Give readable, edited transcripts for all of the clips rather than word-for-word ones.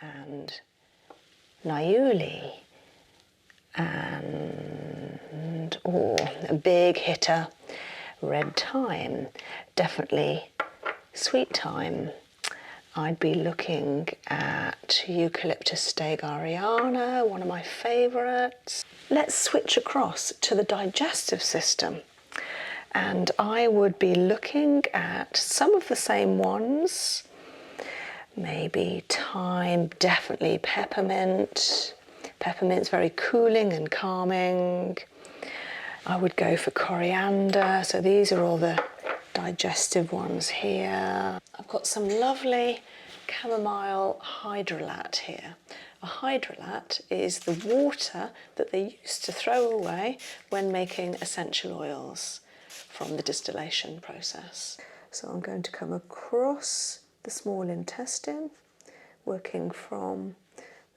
and Niuli, and a big hitter, red thyme, definitely sweet thyme. I'd be looking at Eucalyptus stegariana, one of my favourites. Let's switch across to the digestive system, and I would be looking at some of the same ones. Maybe thyme, definitely peppermint. Peppermint's very cooling and calming. I would go for coriander. So these are all the digestive ones here. I've got some lovely chamomile hydrolat here. A hydrolat is the water that they used to throw away when making essential oils from the distillation process. So I'm going to come across the small intestine, working from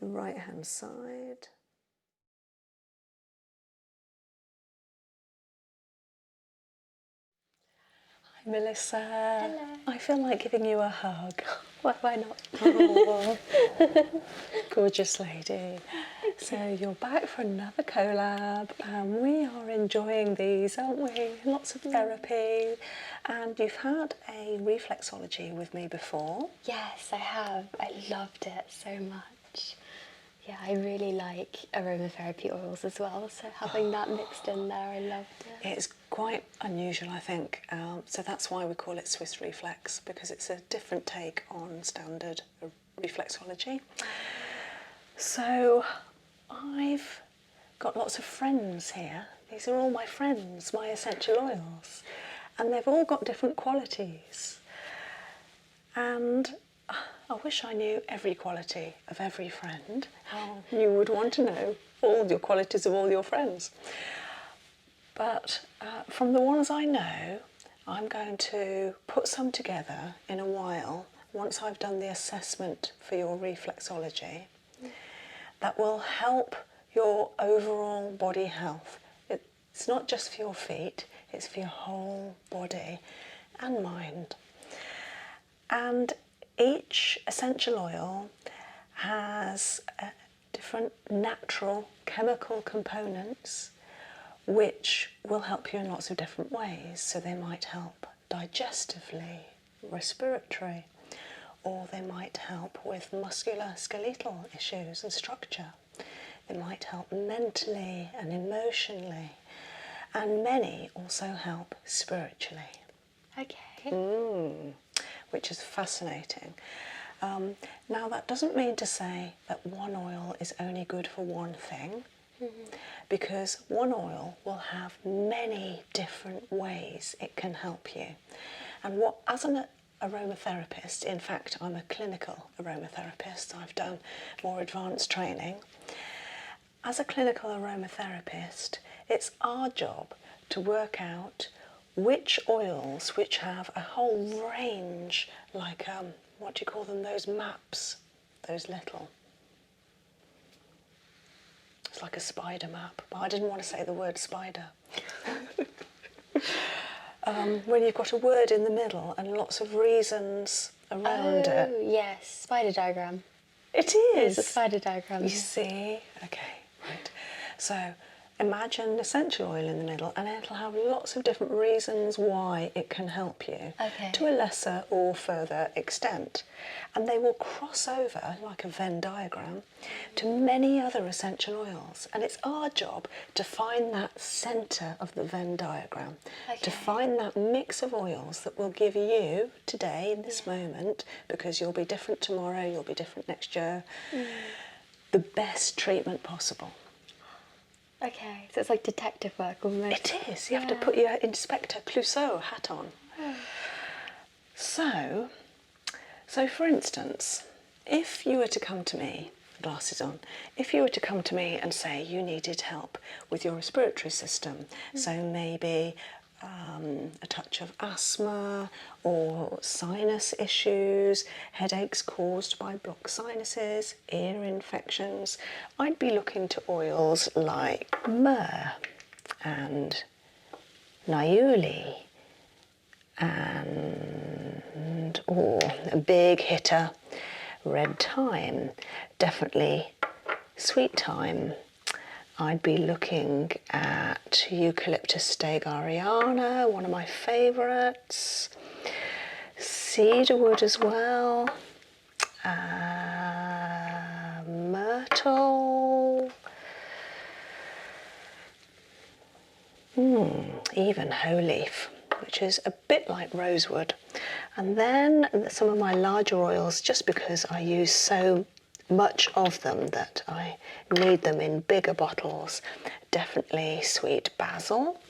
the right hand side. Hi Melissa. Hello. I feel like giving you a hug. Why not? Oh, gorgeous lady. So you're back for another collab, and we are enjoying these, aren't we? Lots of therapy. And you've had a reflexology with me before. Yes, I have. I loved it so much. Yeah, I really like aromatherapy oils as well, so having that mixed in there, I loved it. It's quite unusual, I think, so that's why we call it Swiss Reflex, because it's a different take on standard reflexology. So I've got lots of friends here. These are all my friends, my essential oils, and they've all got different qualities. And I wish I knew every quality of every friend, how you would want to know all your qualities of all your friends. But from the ones I know, I'm going to put some together in a while, once I've done the assessment for your reflexology, that will help your overall body health. It's not just for your feet, it's for your whole body and mind. And each essential oil has different natural chemical components which will help you in lots of different ways. So they might help digestively, respiratory, or they might help with musculoskeletal issues and structure. They might help mentally and emotionally, and many also help spiritually. Okay. Which is fascinating. Now that doesn't mean to say that one oil is only good for one thing, because one oil will have many different ways it can help you. And as an aromatherapist, in fact I'm a clinical aromatherapist, I've done more advanced training. As a clinical aromatherapist, it's our job to work out which oils which have a whole range, like what do you call them, those maps, those little, it's like a spider map, but I didn't want to say the word spider. When you've got a word in the middle and lots of reasons around it. Oh, yes, spider diagram. It is. It's a spider diagram. You see? Okay, right. So imagine essential oil in the middle, and it'll have lots of different reasons why it can help you, to a lesser or further extent. And they will cross over, like a Venn diagram, to many other essential oils. And it's our job to find that centre of the Venn diagram, to find that mix of oils that will give you, today, in this moment, because you'll be different tomorrow, you'll be different next year, the best treatment possible. Okay, so it's like detective work almost. It is. You have to put your Inspector Clouseau hat on. So for instance, if you were to come to me, glasses on, if you were to come to me and say you needed help with your respiratory system, so maybe a touch of asthma or sinus issues, headaches caused by blocked sinuses, ear infections, I'd be looking to oils like myrrh and niuli and a big hitter, red thyme, definitely sweet thyme. I'd be looking at Eucalyptus stegariana, one of my favourites. Cedarwood as well. Myrtle. Even hoe leaf, which is a bit like rosewood. And then some of my larger oils, just because I use so much of them that I need them in bigger bottles. Definitely sweet basil.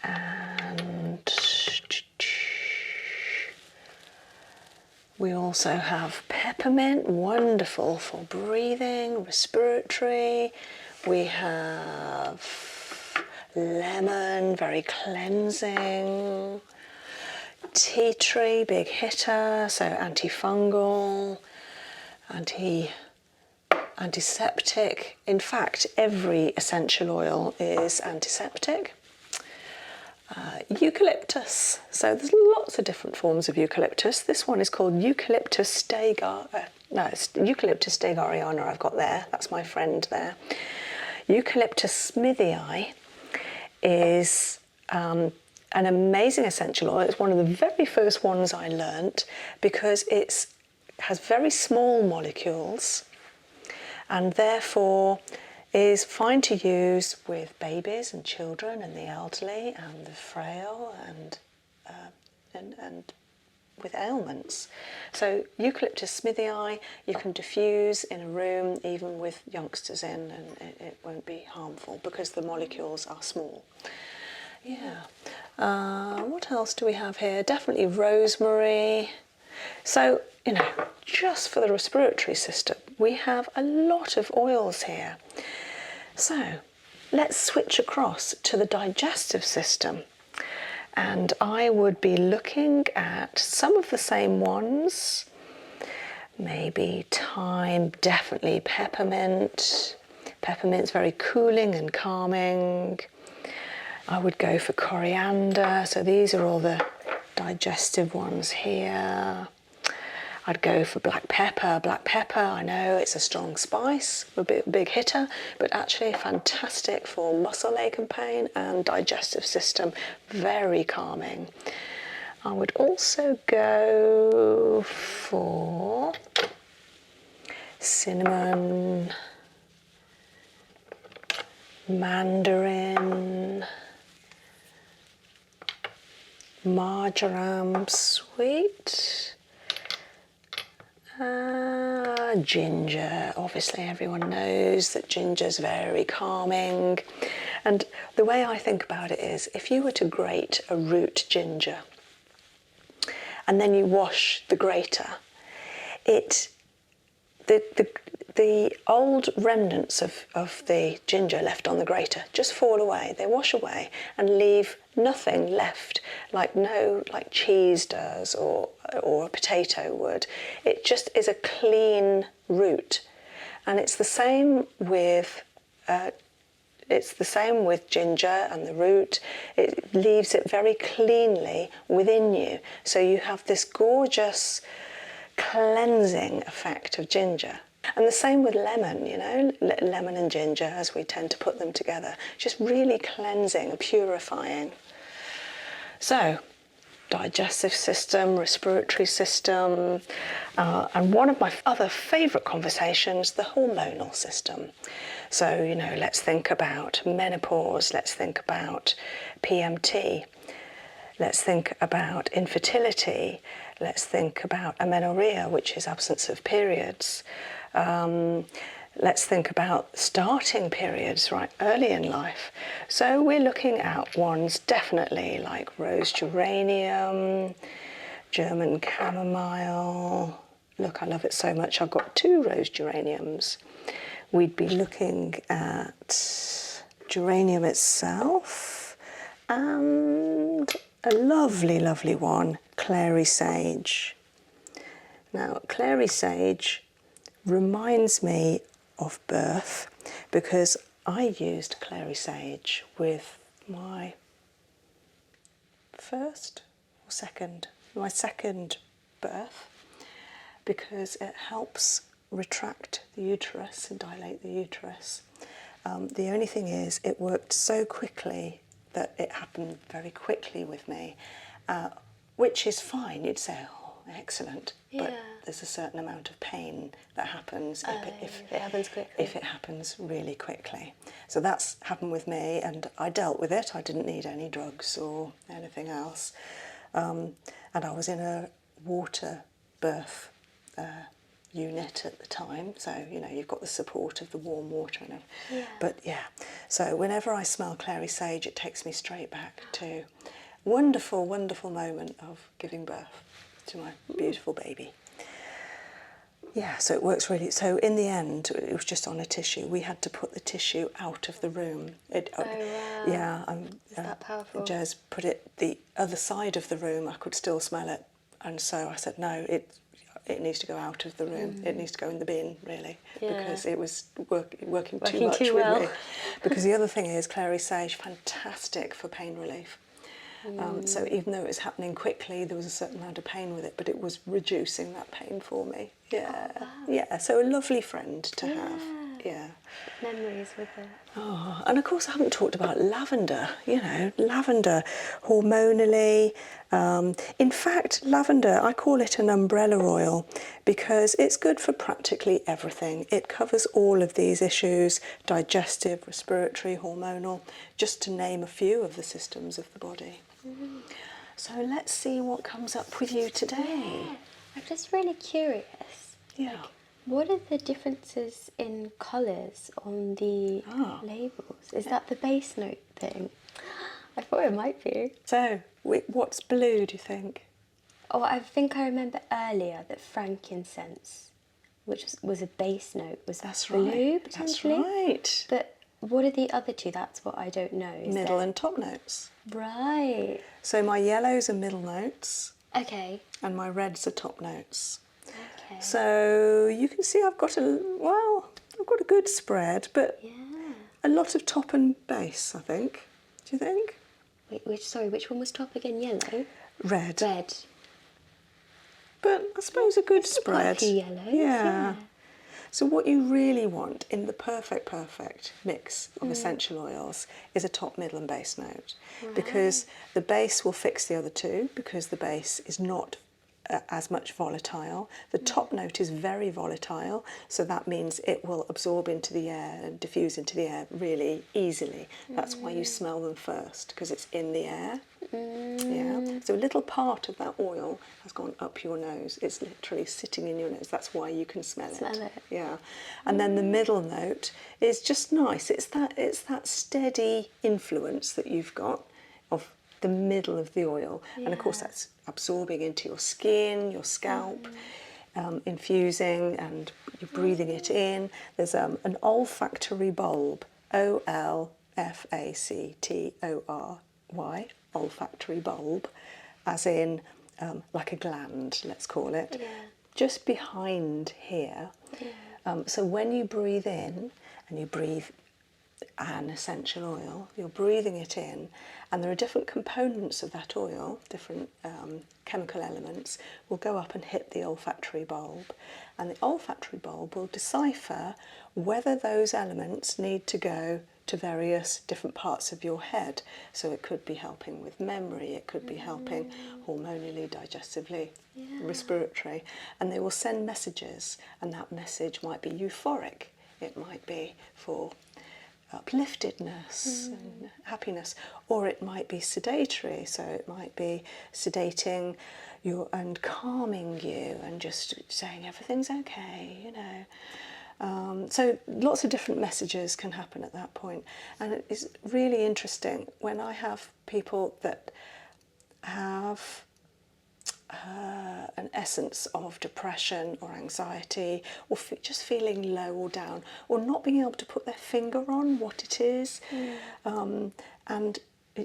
And we also have peppermint, wonderful for breathing, respiratory. We have lemon, very cleansing. Tea tree, big hitter, so antifungal, antiseptic. In fact, every essential oil is antiseptic. Eucalyptus. So there's lots of different forms of eucalyptus. This one is called Eucalyptus stegariana I've got there. That's my friend there. Eucalyptus smithii is an amazing essential oil. It's one of the very first ones I learnt because it has very small molecules and therefore is fine to use with babies and children and the elderly and the frail and with ailments. So Eucalyptus smithii you can diffuse in a room even with youngsters in, and it won't be harmful because the molecules are small. Yeah. What else do we have here? Definitely rosemary. So, just for the respiratory system, we have a lot of oils here. So, let's switch across to the digestive system. And I would be looking at some of the same ones. Maybe thyme, definitely peppermint. Peppermint's very cooling and calming. I would go for coriander. So these are all the digestive ones here. I'd go for black pepper. Black pepper, I know it's a strong spice, a big hitter, but actually fantastic for muscle ache and pain and digestive system, very calming. I would also go for cinnamon, mandarin, marjoram sweet, ginger. Obviously everyone knows that ginger's very calming, and the way I think about it is if you were to grate a root ginger and then you wash the grater, the old remnants of the ginger left on the grater just fall away. They wash away and leave nothing left, like cheese does or a potato would. It just is a clean root, and it's the same with ginger and the root. It leaves it very cleanly within you, so you have this gorgeous cleansing effect of ginger. And the same with lemon, lemon and ginger, as we tend to put them together, just really cleansing and purifying. So, digestive system, respiratory system, and one of my other favourite conversations, the hormonal system. So, let's think about menopause, let's think about PMT, let's think about infertility, let's think about amenorrhea, which is absence of periods. Let's think about starting periods right early in life. So we're looking at ones definitely like rose geranium, German chamomile. Look, I love it so much. I've got 2 rose geraniums. We'd be looking at geranium itself and a lovely, lovely one, clary sage. Now, clary sage reminds me of birth because I used clary sage with my second birth, because it helps retract the uterus and dilate the uterus. The only thing is, it worked so quickly that it happened very quickly with me, which is fine. You'd say, oh, excellent, but there's a certain amount of pain that happens if it happens quickly. If it happens really quickly. So that's happened with me, and I dealt with it. I didn't need any drugs or anything else. And I was in a water birth unit at the time, so you know, you've got the support of the warm water and everything. But yeah, so whenever I smell clary sage, it takes me straight back to wonderful, wonderful moment of giving birth to my beautiful baby. Yeah, so it works really. So in the end, it was just on a tissue. We had to put the tissue out of the room. Wow. Yeah, Is that powerful? Jez put it the other side of the room. I could still smell it, and so I said, no, it needs to go out of the room. It needs to go in the bin, really, because it was working too much with me. Because the other thing is, clary sage, fantastic for pain relief. So even though it was happening quickly, there was a certain amount of pain with it, but it was reducing that pain for me. Yeah, yeah. So a lovely friend to have. Yeah. Memories with it. Oh, and of course I haven't talked about lavender. You know, lavender, hormonally. In fact, lavender, I call it an umbrella oil because it's good for practically everything. It covers all of these issues: digestive, respiratory, hormonal, just to name a few of the systems of the body. So let's see what comes up with you today. I'm just really curious. Yeah. Like, what are the differences in colours on the labels? Is that the base note thing? I thought it might be. So, what's blue, do you think? Oh, I think I remember earlier that frankincense, which was a base note, was That's blue right. potentially. That's right. But what are the other two? That's what I don't know. Middle and top notes. Right. So my yellows are middle notes. Okay. And my reds are top notes. Okay. So you can see I've got a good spread, but a lot of top and base, I think. Do you think? Wait, which one was top again? Yellow? Red. Red. But I suppose a good spread. Quite a few yellows. Yeah. So what you really want in the perfect mix of essential oils is a top, middle and base note, because the base will fix the other two, because the base is not as much volatile. The top note is very volatile, so that means it will absorb into the air and diffuse into the air really easily. That's why you smell them first, because it's in the air. Yeah. So a little part of that oil has gone up your nose. It's literally sitting in your nose. That's why you can smell it. Yeah. And then the middle note is just nice. It's that steady influence that you've got of the middle of the oil, and of course that's absorbing into your skin, your scalp, infusing, and you're breathing it in. There's an olfactory bulb, olfactory, olfactory bulb, as in like a gland, let's call it, just behind here. So when you breathe in and you breathe an essential oil, you're breathing it in, and there are different components of that oil, different chemical elements will go up and hit the olfactory bulb, and the olfactory bulb will decipher whether those elements need to go to various different parts of your head. So it could be helping with memory, it could be helping hormonally, digestively, respiratory, and they will send messages, and that message might be euphoric, it might be for upliftedness and happiness, or it might be sedatory, so it might be sedating you and calming you and just saying everything's okay, you know. So lots of different messages can happen at that point, and it is really interesting when I have people that have an essence of depression or anxiety, or just feeling low or down, or not being able to put their finger on what it is. And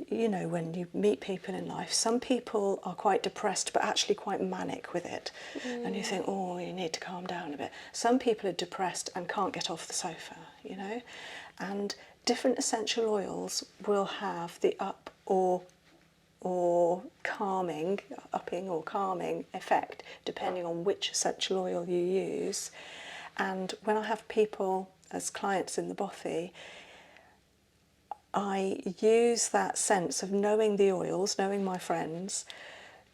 you know, when you meet people in life, some people are quite depressed but actually quite manic with it, and you think, oh, you need to calm down a bit. Some people are depressed and can't get off the sofa, you know, and different essential oils will have the up or or calming, upping or calming effect, depending on which essential oil you use. And when I have people as clients in the bothy, I use that sense of knowing the oils, knowing my friends,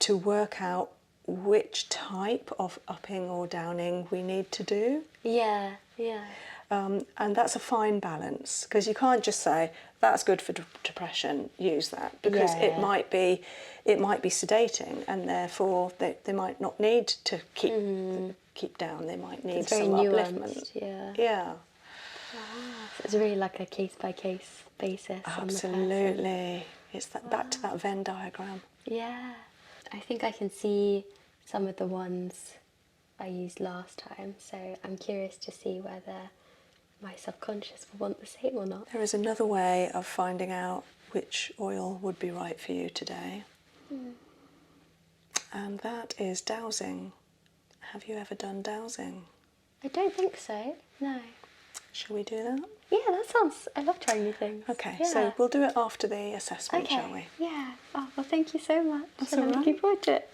to work out which type of upping or downing we need to do. Yeah, yeah. And that's a fine balance, because you can't just say that's good for depression, use that, because it might be sedating, and therefore they might not need to keep down. They might need some upliftment. Yeah. Ah, so it's really like a case by case basis. Absolutely. It's that back to that Venn diagram. Yeah. I think I can see some of the ones I used last time, so I'm curious to see whether my subconscious will want the same or not. There is another way of finding out which oil would be right for you today, and that is dowsing. Have you ever done dowsing? I don't think so, no. Shall we do that? Yeah, that sounds, I love trying new things. Okay, yeah. so we'll do it after the assessment, shall we? Yeah. Oh, well, thank you so much. That's I'm all right. looking forward to it.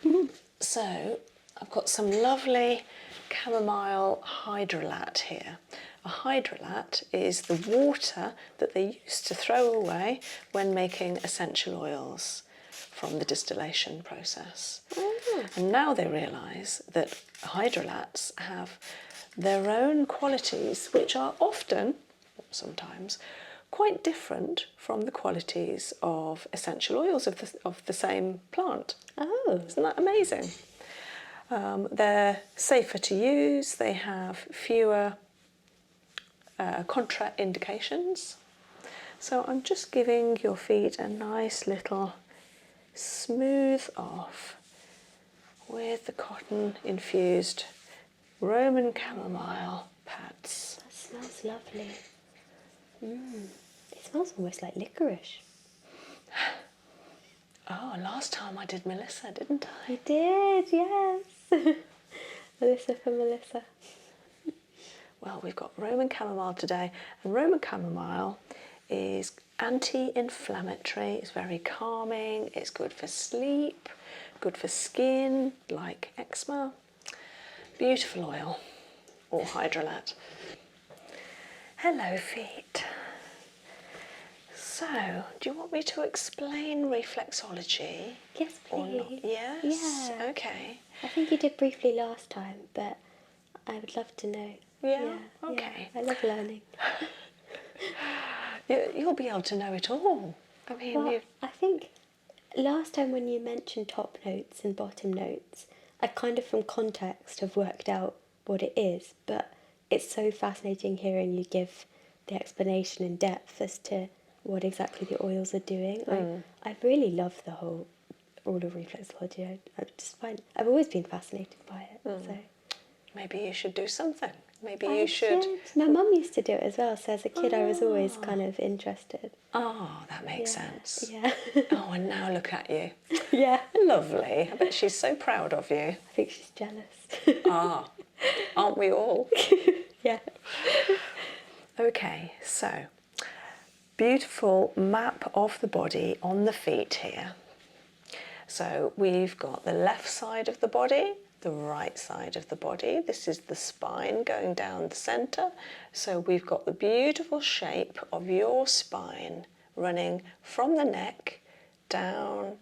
So, I've got some lovely chamomile hydrolat here. A hydrolat is the water that they used to throw away when making essential oils from the distillation process. And now they realise that hydrolats have their own qualities, which are often, sometimes, quite different from the qualities of essential oils of the same plant. Oh. Isn't that amazing? They're safer to use, they have fewer contraindications. So I'm just giving your feet a nice little smooth off with the cotton infused Roman chamomile pads. That smells lovely. It smells almost like licorice. Oh, last time I did Melissa, didn't I? You did, yes. Melissa for Melissa. Well, we've got Roman chamomile today, and Roman chamomile is anti-inflammatory, it's very calming, it's good for sleep, good for skin, like eczema. Beautiful oil, or hydrolat. Hello, feet. So, do you want me to explain reflexology? Yes, Or not? please. Yes? Yeah. Okay. I think you did briefly last time, but I would love to know. Yeah? Okay. Yeah. I love learning. You'll be able to know it all. I mean, Well, I think last time when you mentioned top notes and bottom notes, I kind of from context have worked out what it is, but it's so fascinating hearing you give the explanation in depth as to what exactly the oils are doing. I really love all of reflexology. I've always been fascinated by it. So maybe you should do something. Maybe you should. My mum used to do it as well, so as a kid I was always kind of interested. Oh, that makes sense. Yeah. Oh, and now look at you. Yeah. Lovely. I bet she's so proud of you. I think she's jealous. Ah, aren't we all? Yeah. Okay, so beautiful map of the body on the feet here. So we've got the left side of the body, the right side of the body. This is the spine going down the centre. So we've got the beautiful shape of your spine running from the neck down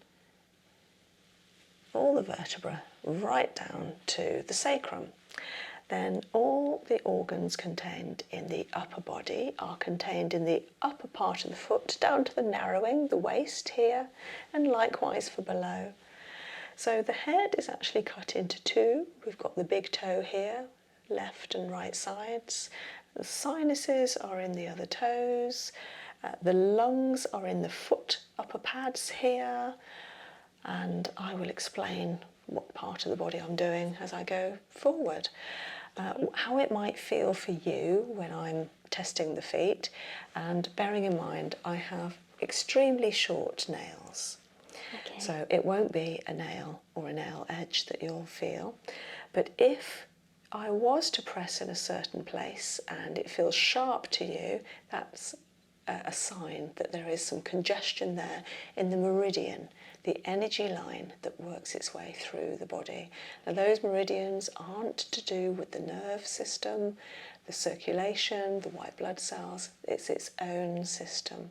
all the vertebra, right down to the sacrum. Then all the organs contained in the upper body are contained in the upper part of the foot, down to the narrowing, the waist here, and likewise for below. So the head is actually cut into two. We've got the big toe here, left and right sides. The sinuses are in the other toes. The lungs are in the foot upper pads here. And I will explain what part of the body I'm doing as I go forward. How it might feel for you when I'm testing the feet, and bearing in mind I have extremely short nails. Okay. So it won't be a nail or a nail edge that you'll feel. But if I was to press in a certain place and it feels sharp to you, that's a sign that there is some congestion there in the meridian, the energy line that works its way through the body. Now those meridians aren't to do with the nerve system, the circulation, the white blood cells. It's its own system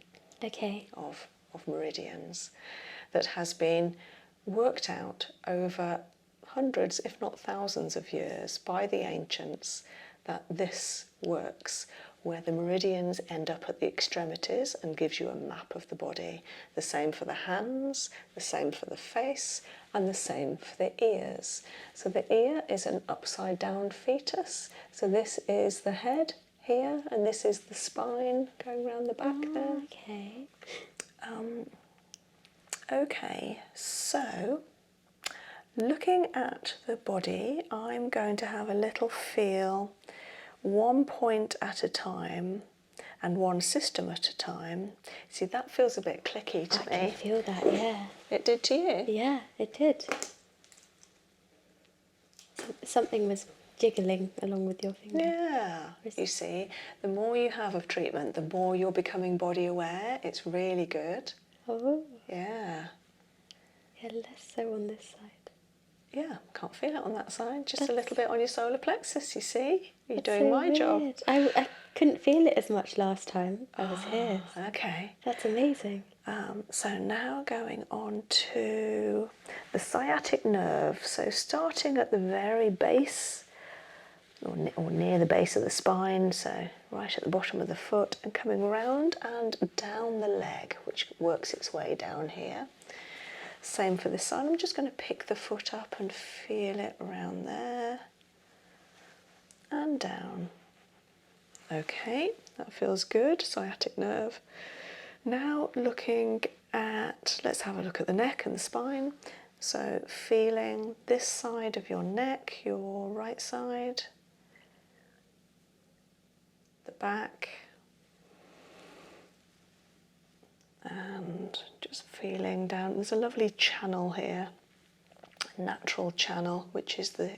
of meridians that has been worked out over hundreds, if not thousands of years by the ancients, that this works, where the meridians end up at the extremities and gives you a map of the body. The same for the hands, the same for the face, and the same for the ears. So the ear is an upside down fetus. So this is the head here, and this is the spine going around the back there. Okay, so looking at the body, I'm going to have a little feel, one point at a time and one system at a time. See, that feels a bit clicky to me. I can feel that, yeah. It did to you? Yeah, it did. Something was jiggling along with your finger. Yeah, you see, the more you have of treatment, the more you're becoming body aware. It's really good. Oh. Yeah. Yeah, less so on this side. Yeah, can't feel it on that side. Just a little bit on your solar plexus, you see? You're doing so my job. weird. I couldn't feel it as much last time I was here. Okay. That's amazing. So now going on to the sciatic nerve. So starting at the very base, or near the base of the spine, so right at the bottom of the foot, and coming round and down the leg, which works its way down here. Same for this side. I'm just going to pick the foot up and feel it around there and down. Okay, that feels good, sciatic nerve. Now looking at, let's have a look at the neck and the spine. So feeling this side of your neck, your right side, the back, and just feeling down. There's a lovely channel here, a natural channel, which is the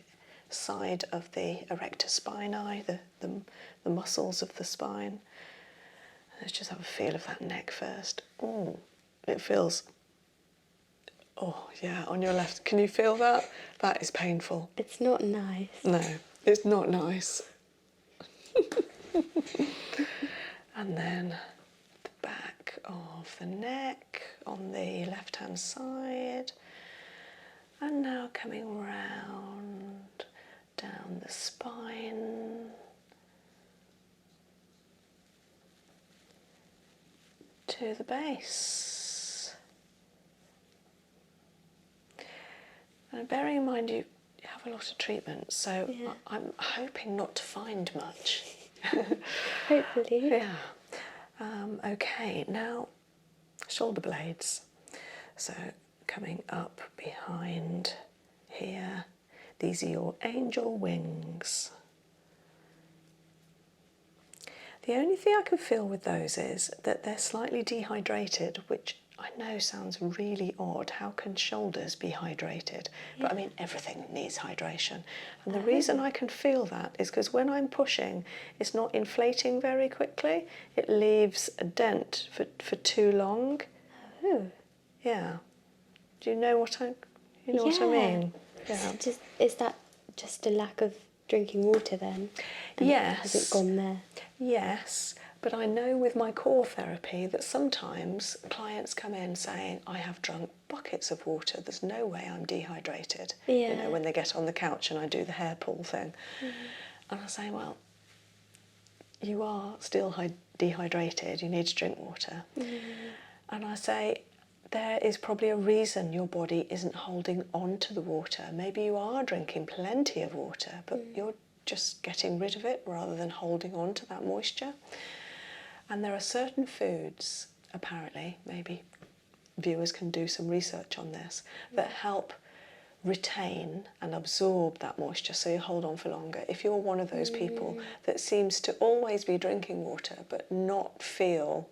side of the erector spinae, the muscles of the spine. Let's just have a feel of that neck first. Oh, it feels, oh yeah, on your left. Can you feel that? That is painful. It's not nice. No, it's not nice. And then the back of the neck on the left-hand side. And now coming round down the spine to the base. And bearing in mind you have a lot of treatment, so yeah. I'm hoping not to find much. Hopefully. Yeah. Okay, now shoulder blades. So coming up behind here, these are your angel wings. The only thing I can feel with those is that they're slightly dehydrated, which I know sounds really odd. How can shoulders be hydrated? Yeah. But I mean, everything needs hydration. And the reason I can feel that is because when I'm pushing, it's not inflating very quickly. It leaves a dent for too long. Oh. Yeah. Do you know what I mean? Yeah. Is that just a lack of drinking water then? And yes. It hasn't gone there? Yes, but I know with my core therapy that sometimes clients come in saying, I have drunk buckets of water, there's no way I'm dehydrated. Yeah. You know, when they get on the couch and I do the hair pull thing. And I say, well, you are still dehydrated, you need to drink water. And I say, there is probably a reason your body isn't holding on to the water. Maybe you are drinking plenty of water, but you're just getting rid of it rather than holding on to that moisture. And there are certain foods, apparently, maybe viewers can do some research on this, that help retain and absorb that moisture so you hold on for longer. If you're one of those people that seems to always be drinking water but not feel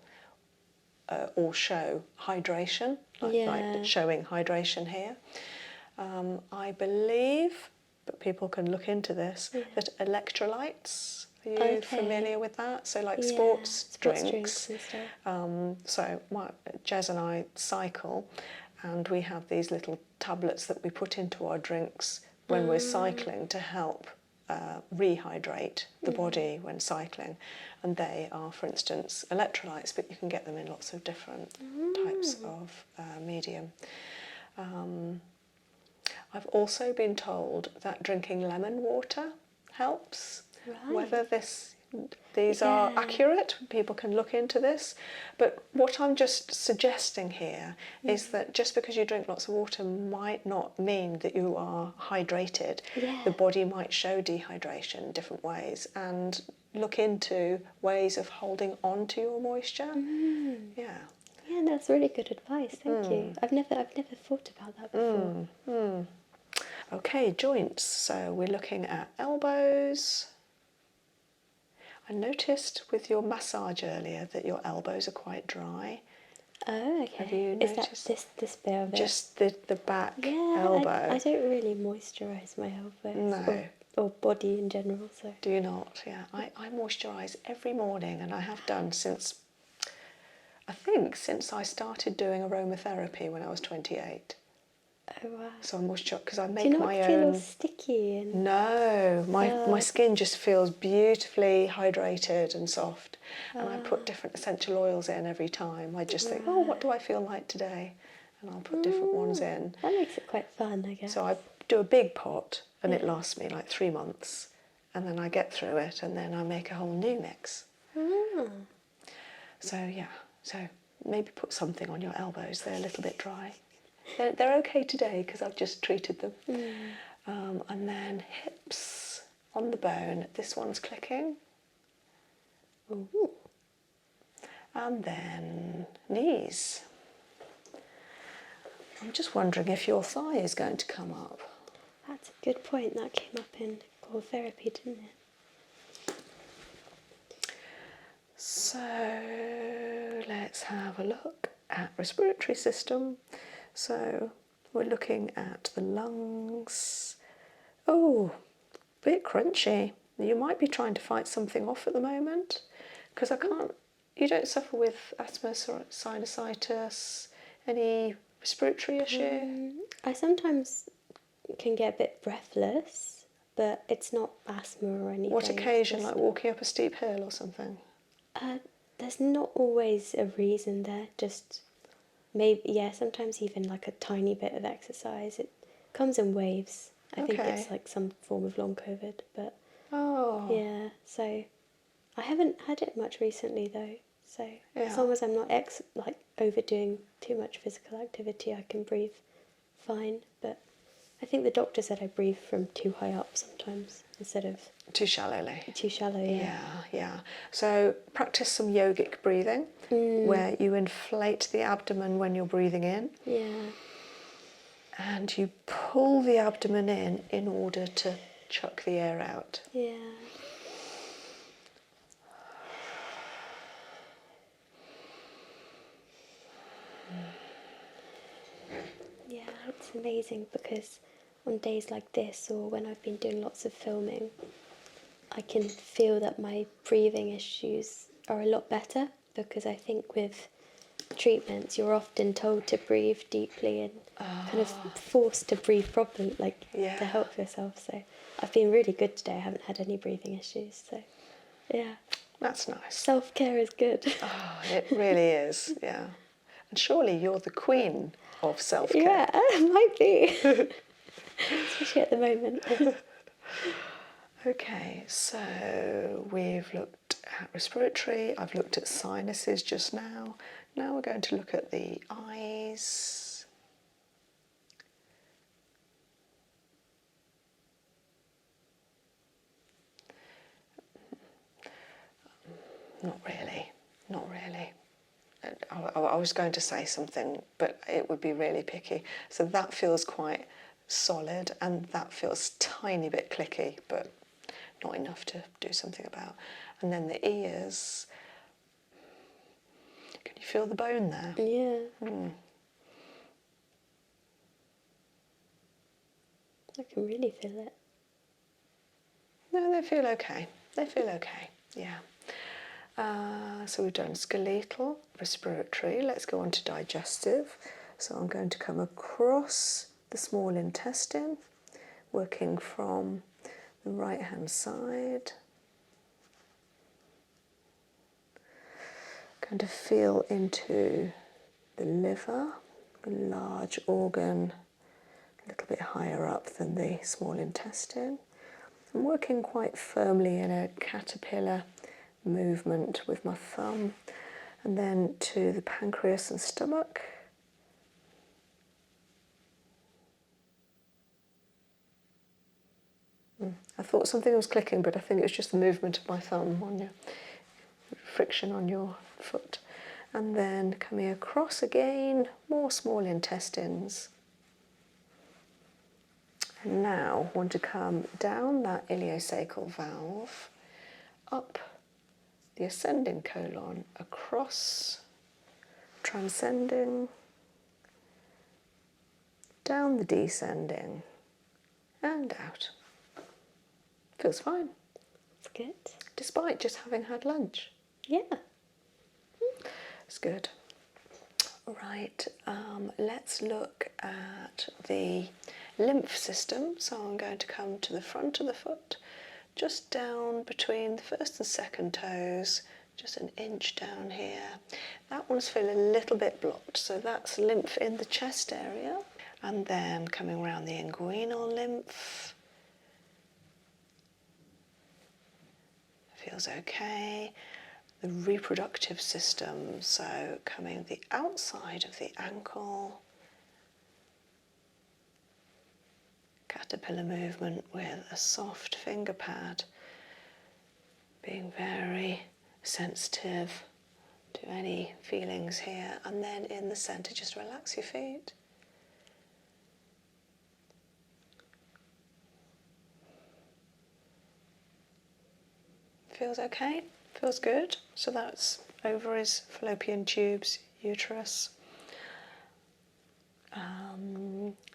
or show hydration, like showing hydration here, I believe, but people can look into this, that electrolytes Are you Okay. familiar with that? So like Yeah, sports drinks. drinks and stuff. So Jez and I cycle, and we have these little tablets that we put into our drinks when we're cycling to help rehydrate the body when cycling. And they are, for instance, electrolytes, but you can get them in lots of different types of medium. I've also been told that drinking lemon water helps. Right. Whether these are accurate, people can look into this. But what I'm just suggesting here is that just because you drink lots of water might not mean that you are hydrated. Yeah. The body might show dehydration in different ways, and look into ways of holding on to your moisture. Yeah. Yeah, that's really good advice. Thank you. I've never thought about that before. Okay, joints. So we're looking at elbows. I noticed with your massage earlier that your elbows are quite dry. Oh, okay. Have you Is noticed? that this bit of it? Just the back Yeah, elbow. I don't really moistarise my elbows No. or body in general. So Do you not? Yeah, I moisturise every morning, and I have done since, I think, since I started doing aromatherapy when I was 28. oh wow. So I moisturise because I Do you make not my feel all own. sticky and? No, my Oh. skin just feels beautifully hydrated and soft, and I put different essential oils in every time. I just think, oh, what do I feel like today? And I'll put different ones in. That makes it quite fun, I guess. So I do a big pot, and it lasts me like 3 months, and then I get through it, and then I make a whole new mix. So yeah, so maybe put something on your elbows. They're a little bit dry. They're okay today because I've just treated them. And then hips on the bone. This one's clicking. Ooh. And then knees. I'm just wondering if your thigh is going to come up. That's a good point. That came up in core therapy, didn't it? So let's have a look at respiratory system. So we're looking at the lungs. Oh, a bit crunchy. You might be trying to fight something off at the moment, because I can't. You don't suffer with asthma or sinusitis, any respiratory issue? I sometimes can get a bit breathless, but it's not asthma or anything. What occasion, It's like just, walking up a steep hill or something? there's not always a reason there. Just maybe, yeah. Sometimes even like a tiny bit of exercise. It comes in waves. I think Okay. it's like some form of long COVID, but Oh. yeah. So I haven't had it much recently though. So as Yeah. long as I'm not like overdoing too much physical activity, I can breathe fine. But I think the doctor said I breathe from too high up sometimes instead of Too shallowly. too shallow. Yeah. Yeah. So practice some yogic breathing, where you inflate the abdomen when you're breathing in, Yeah. and you pull the abdomen in order to chuck the air out. Yeah. Yeah, it's amazing because on days like this or when I've been doing lots of filming, I can feel that my breathing issues are a lot better because I think with treatments you're often told to breathe deeply and kind of forced to breathe properly, like Yeah. to help yourself. So I've been really good today. I haven't had any breathing issues. So yeah, That's nice. self-care is good. Oh, it really is, yeah. And surely you're the queen of self-care. Yeah, it might be. Especially at the moment. Okay, so we've looked at respiratory, I've looked at sinuses just now. Now we're going to look at the eyes. Not really, not really. I was going to say something, but it would be really picky. So that feels quite solid, and that feels tiny bit clicky, but not enough to do something about. And then the ears. Can you feel the bone there? Yeah. I can really feel it. No, they feel okay. They feel okay, yeah. So we've done skeletal, respiratory. Let's go on to digestive. So I'm going to come across the small intestine, working from the right hand side. Going to feel into the liver, a large organ, a little bit higher up than the small intestine. I'm working quite firmly in a caterpillar movement with my thumb, and then to the pancreas and stomach. I thought something was clicking, but I think it's just the movement of my thumb on your friction on your foot. And then coming across again, more small intestines. And now want to come down that ileocecal valve, up the ascending colon, across, transcending, down the descending, and out. Feels fine. It's good. Despite just having had lunch. Yeah. It's good. Right, let's look at the lymph system. So I'm going to come to the front of the foot, just down between the first and second toes, just an inch down here. That one's feeling a little bit blocked, so that's lymph in the chest area. And then coming around the inguinal lymph. Feels okay. The reproductive system, so coming the outside of the ankle, caterpillar movement with a soft finger pad, being very sensitive to any feelings here, and then in the center just relax your feet. Feels okay? Feels good. So that's ovaries, fallopian tubes, uterus.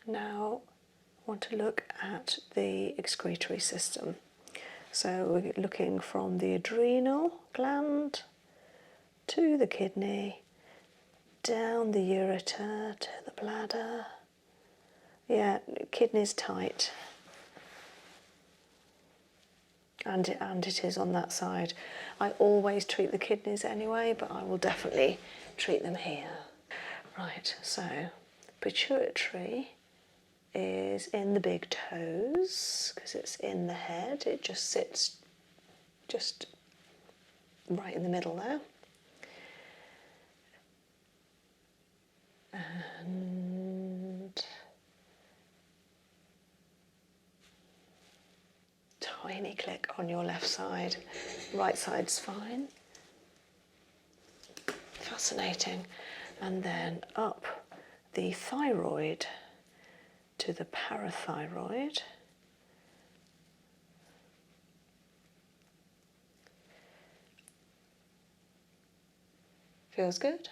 Now I want to look at the excretory system. So we're looking from the adrenal gland to the kidney, down the ureter to the bladder. Yeah, kidney's tight. And it is on that side. I always treat the kidneys anyway, but I will definitely treat them here. Right, so pituitary is in the big toes because it's in the head. It just sits just right in the middle there. And tiny click on your left side. Right side's fine. Fascinating. And then up the thyroid to the parathyroid. Feels good?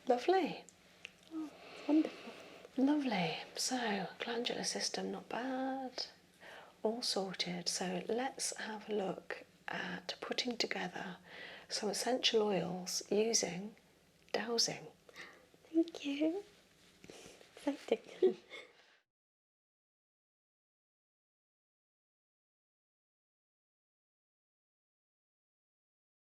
Lovely. Oh, wonderful. Lovely. So, glandular system, not bad. All sorted. So let's have a look at putting together some essential oils using dowsing. Thank you. Exciting.